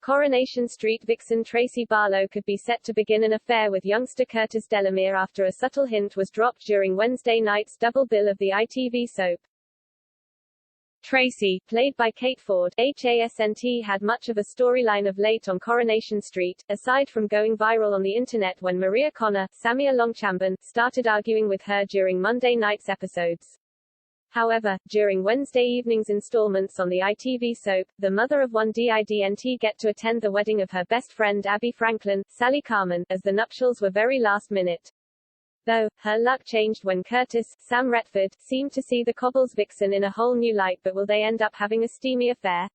Coronation Street vixen Tracy Barlow could be set to begin an affair with youngster Curtis Delamere after a subtle hint was dropped during Wednesday night's double bill of the ITV soap. Tracy, played by Kate Ford, HASNT, had much of a storyline of late on Coronation Street, aside from going viral on the internet when Maria Connor, Samia Longchamban, started arguing with her during Monday night's episodes. However, during Wednesday evening's installments on the ITV soap, the mother of one didn't get to attend the wedding of her best friend Abby Franklin, Sally Carman, as the nuptials were very last minute. Though, her luck changed when Curtis, Sam Retford, seemed to see the Cobbles vixen in a whole new light. But will they end up having a steamy affair?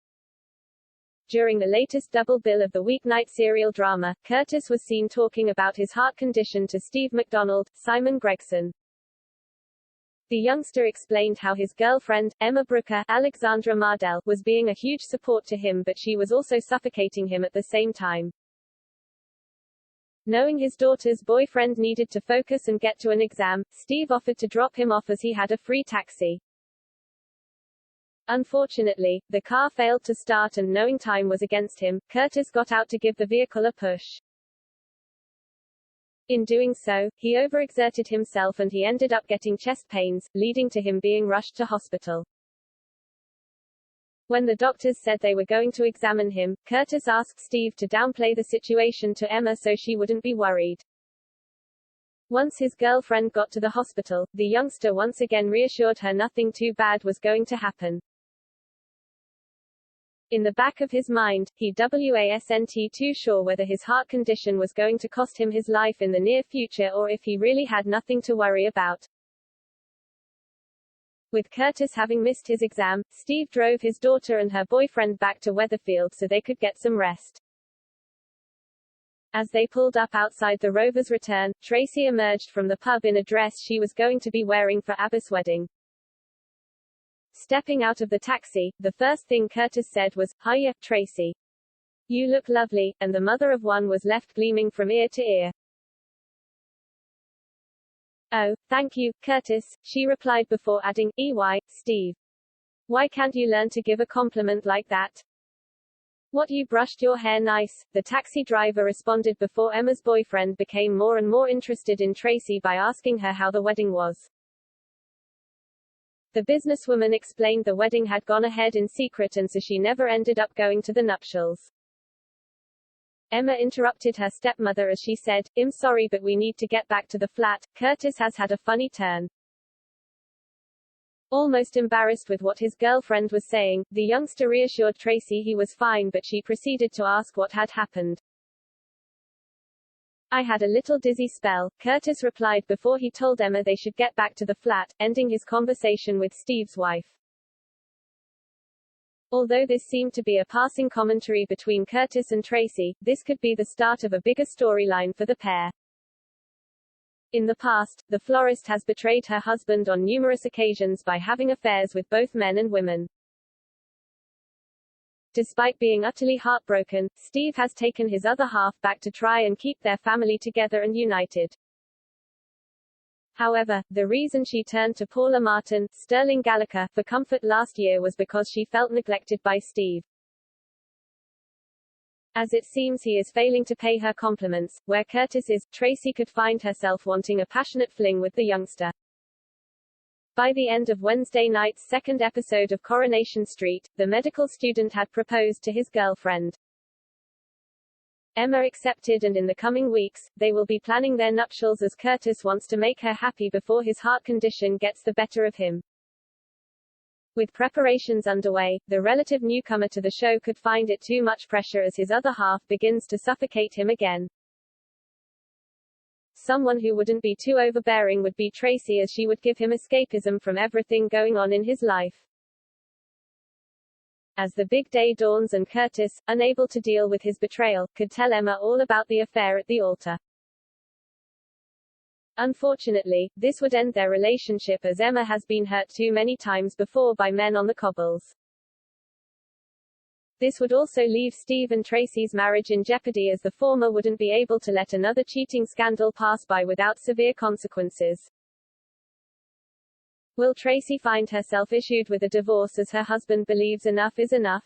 During the latest double bill of the weeknight serial drama, Curtis was seen talking about his heart condition to Steve McDonald, Simon Gregson. The youngster explained how his girlfriend, Emma Brooker, Alexandra Mardell, was being a huge support to him, but she was also suffocating him at the same time. Knowing his daughter's boyfriend needed to focus and get to an exam, Steve offered to drop him off as he had a free taxi. Unfortunately, the car failed to start and knowing time was against him, Curtis got out to give the vehicle a push. In doing so, he overexerted himself and he ended up getting chest pains, leading to him being rushed to hospital. When the doctors said they were going to examine him, Curtis asked Steve to downplay the situation to Emma so she wouldn't be worried. Once his girlfriend got to the hospital, the youngster once again reassured her nothing too bad was going to happen. In the back of his mind, he wasn't too sure whether his heart condition was going to cost him his life in the near future or if he really had nothing to worry about. With Curtis having missed his exam, Steve drove his daughter and her boyfriend back to Weatherfield so they could get some rest. As they pulled up outside the Rovers' return, Tracy emerged from the pub in a dress she was going to be wearing for Abba's wedding. Stepping out of the taxi, the first thing Curtis said was, "Hiya, Tracy. You look lovely," and the mother of one was left gleaming from ear to ear. "Oh, thank you, Curtis," she replied before adding, Steve. Why can't you learn to give a compliment like that? What, you brushed your hair nice," the taxi driver responded before Emma's boyfriend became more and more interested in Tracy by asking her how the wedding was. The businesswoman explained the wedding had gone ahead in secret and so she never ended up going to the nuptials. Emma interrupted her stepmother as she said, "I'm sorry but we need to get back to the flat, Curtis has had a funny turn." Almost embarrassed with what his girlfriend was saying, the youngster reassured Tracy he was fine but she proceeded to ask what had happened. "I had a little dizzy spell," Curtis replied before he told Emma they should get back to the flat, ending his conversation with Steve's wife. Although this seemed to be a passing commentary between Curtis and Tracy, this could be the start of a bigger storyline for the pair. In the past, the florist has betrayed her husband on numerous occasions by having affairs with both men and women. Despite being utterly heartbroken, Steve has taken his other half back to try and keep their family together and united. However, the reason she turned to Paula Martin, Sterling Gallagher, for comfort last year was because she felt neglected by Steve. As it seems he is failing to pay her compliments, where Curtis is, Tracy could find herself wanting a passionate fling with the youngster. By the end of Wednesday night's second episode of Coronation Street, the medical student had proposed to his girlfriend. Emma accepted and in the coming weeks, they will be planning their nuptials as Curtis wants to make her happy before his heart condition gets the better of him. With preparations underway, the relative newcomer to the show could find it too much pressure as his other half begins to suffocate him again. Someone who wouldn't be too overbearing would be Tracy as she would give him escapism from everything going on in his life. As the big day dawns and Curtis, unable to deal with his betrayal, could tell Emma all about the affair at the altar. Unfortunately, this would end their relationship as Emma has been hurt too many times before by men on the cobbles. This would also leave Steve and Tracy's marriage in jeopardy as the former wouldn't be able to let another cheating scandal pass by without severe consequences. Will Tracy find herself issued with a divorce as her husband believes enough is enough?